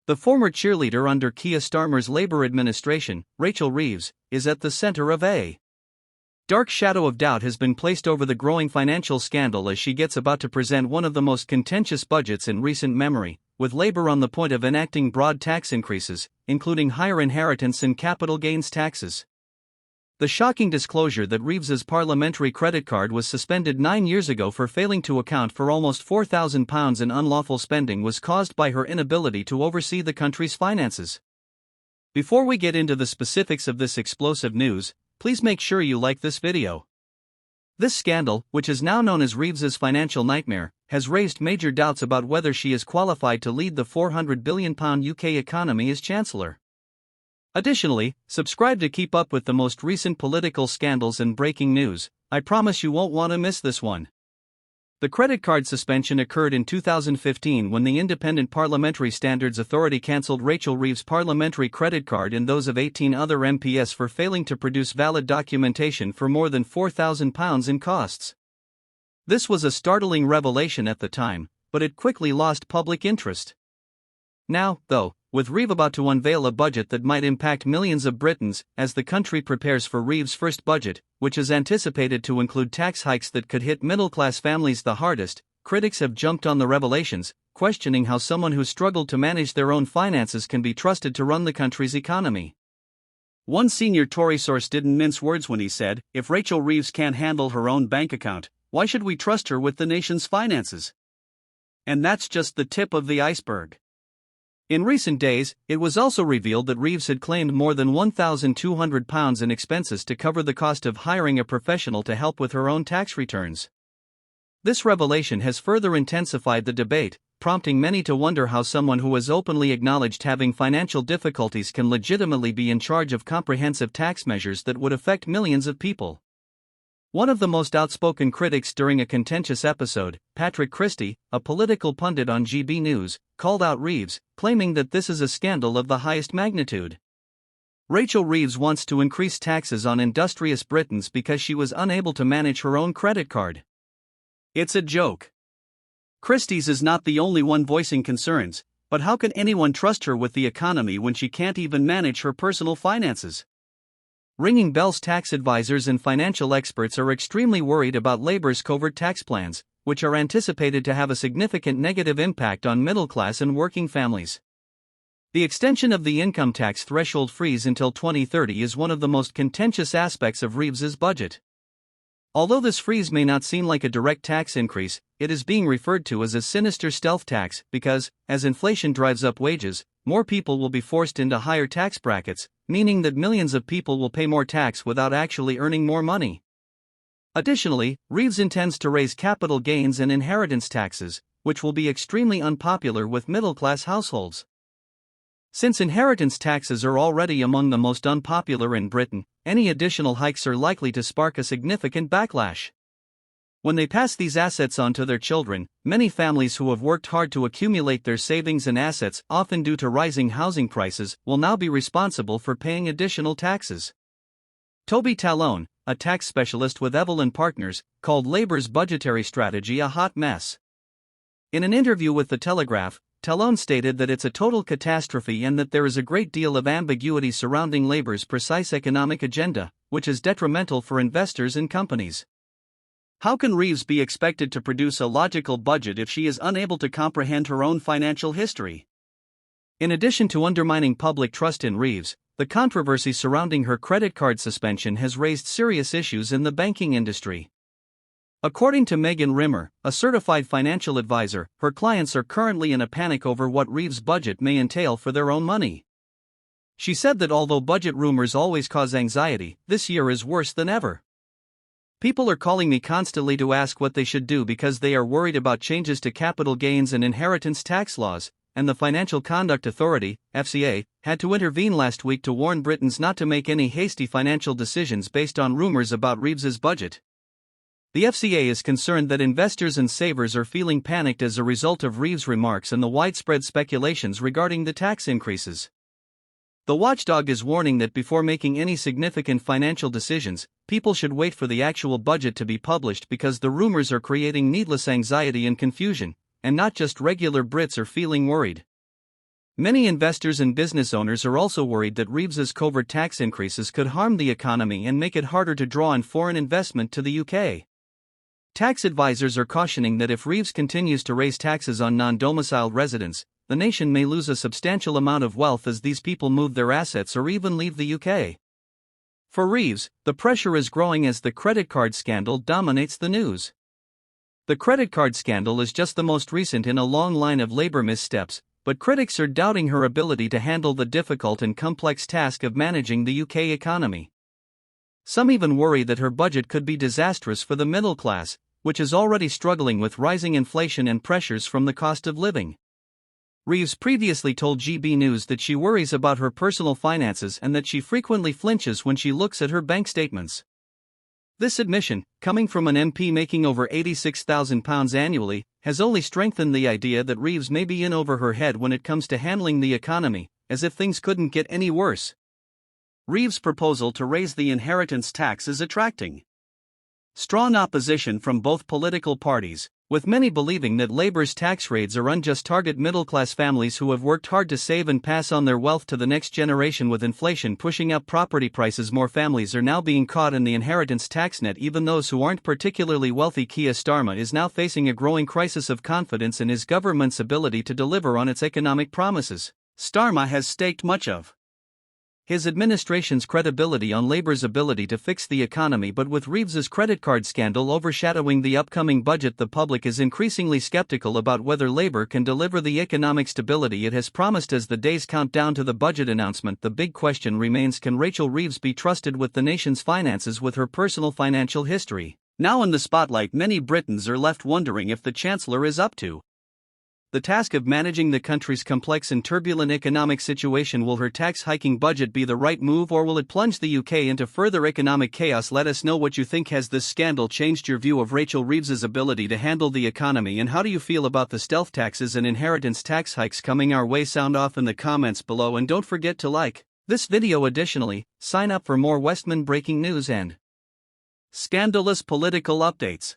The former cheerleader under Keir Starmer's Labour administration, Rachel Reeves, is at the centre of a dark shadow of doubt has been placed over the growing financial scandal as she gets about to present one of the most contentious budgets in recent memory, with Labour on the point of enacting broad tax increases, including higher inheritance and capital gains taxes. The shocking disclosure that Reeves's parliamentary credit card was suspended 9 years ago for failing to account for almost £4,000 in unlawful spending was caused by her inability to oversee the country's finances. Before we get into the specifics of this explosive news, please make sure you like this video. This scandal, which is now known as Reeves's financial nightmare, has raised major doubts about whether she is qualified to lead the £400 billion UK economy as Chancellor. Additionally, subscribe to keep up with the most recent political scandals and breaking news. I promise you won't want to miss this one. The credit card suspension occurred in 2015 when the Independent Parliamentary Standards Authority cancelled Rachel Reeves' parliamentary credit card and those of 18 other MPs for failing to produce valid documentation for more than £4,000 in costs. This was a startling revelation at the time, but it quickly lost public interest. Now, though, with Reeves about to unveil a budget that might impact millions of Britons as the country prepares for Reeves' first budget, which is anticipated to include tax hikes that could hit middle-class families the hardest, critics have jumped on the revelations, questioning how someone who struggled to manage their own finances can be trusted to run the country's economy. One senior Tory source didn't mince words when he said, "If Rachel Reeves can't handle her own bank account, why should we trust her with the nation's finances?" And that's just the tip of the iceberg. In recent days, it was also revealed that Reeves had claimed more than £1,200 in expenses to cover the cost of hiring a professional to help with her own tax returns. This revelation has further intensified the debate, prompting many to wonder how someone who has openly acknowledged having financial difficulties can legitimately be in charge of comprehensive tax measures that would affect millions of people. One of the most outspoken critics during a contentious episode, Patrick Christie, a political pundit on GB News, called out Reeves, claiming that this is a scandal of the highest magnitude. Rachel Reeves wants to increase taxes on industrious Britons because she was unable to manage her own credit card. It's a joke. Christie's is not the only one voicing concerns, but how can anyone trust her with the economy when she can't even manage her personal finances? Ringing bells. Tax advisors and financial experts are extremely worried about Labour's covert tax plans, which are anticipated to have a significant negative impact on middle-class and working families. The extension of the income tax threshold freeze until 2030 is one of the most contentious aspects of Reeves's budget. Although this freeze may not seem like a direct tax increase, it is being referred to as a sinister stealth tax because, as inflation drives up wages, more people will be forced into higher tax brackets, meaning that millions of people will pay more tax without actually earning more money. Additionally, Reeves intends to raise capital gains and inheritance taxes, which will be extremely unpopular with middle-class households. Since inheritance taxes are already among the most unpopular in Britain, any additional hikes are likely to spark a significant backlash. When they pass these assets on to their children, many families who have worked hard to accumulate their savings and assets, often due to rising housing prices, will now be responsible for paying additional taxes. Toby Talone, a tax specialist with Evelyn Partners, called Labour's budgetary strategy a hot mess. In an interview with The Telegraph, Talone stated that it's a total catastrophe and that there is a great deal of ambiguity surrounding Labour's precise economic agenda, which is detrimental for investors and companies. How can Reeves be expected to produce a logical budget if she is unable to comprehend her own financial history? In addition to undermining public trust in Reeves, the controversy surrounding her credit card suspension has raised serious issues in the banking industry. According to Megan Rimmer, a certified financial advisor, her clients are currently in a panic over what Reeves' budget may entail for their own money. She said that although budget rumors always cause anxiety, this year is worse than ever. People are calling me constantly to ask what they should do because they are worried about changes to capital gains and inheritance tax laws, and the Financial Conduct Authority, FCA, had to intervene last week to warn Britons not to make any hasty financial decisions based on rumors about Reeves's budget. The FCA is concerned that investors and savers are feeling panicked as a result of Reeves' remarks and the widespread speculations regarding the tax increases. The watchdog is warning that before making any significant financial decisions, people should wait for the actual budget to be published because the rumors are creating needless anxiety and confusion, and not just regular Brits are feeling worried. Many investors and business owners are also worried that Reeves's covert tax increases could harm the economy and make it harder to draw in foreign investment to the UK. Tax advisors are cautioning that if Reeves continues to raise taxes on non-domiciled residents, the nation may lose a substantial amount of wealth as these people move their assets or even leave the UK. For Reeves, the pressure is growing as the credit card scandal dominates the news. The credit card scandal is just the most recent in a long line of Labour missteps, but critics are doubting her ability to handle the difficult and complex task of managing the UK economy. Some even worry that her budget could be disastrous for the middle class, which is already struggling with rising inflation and pressures from the cost of living. Reeves previously told GB News that she worries about her personal finances and that she frequently flinches when she looks at her bank statements. This admission, coming from an MP making over £86,000 annually, has only strengthened the idea that Reeves may be in over her head when it comes to handling the economy, as if things couldn't get any worse. Reeves' proposal to raise the inheritance tax is attracting strong opposition from both political parties, with many believing that Labour's tax raids are unjust target middle-class families who have worked hard to save and pass on their wealth to the next generation. With inflation pushing up property prices, more families are now being caught in the inheritance tax net, even those who aren't particularly wealthy. Keir Starmer is now facing a growing crisis of confidence in his government's ability to deliver on its economic promises. Starmer has staked much of his administration's credibility on Labour's ability to fix the economy, but with Reeves's credit card scandal overshadowing the upcoming budget, the public is increasingly skeptical about whether Labour can deliver the economic stability it has promised. As the days count down to the budget announcement, the big question remains: can Rachel Reeves be trusted with the nation's finances? With her personal financial history now in the spotlight, many Britons are left wondering if the Chancellor is up to the task of managing the country's complex and turbulent economic situation. Will her tax-hiking budget be the right move, or will it plunge the UK into further economic chaos? Let us know what you think. Has this scandal changed your view of Rachel Reeves's ability to handle the economy, and how do you feel about the stealth taxes and inheritance tax hikes coming our way? Sound off in the comments below, and don't forget to like this video. Additionally, sign up for more Westminster breaking news and scandalous political updates.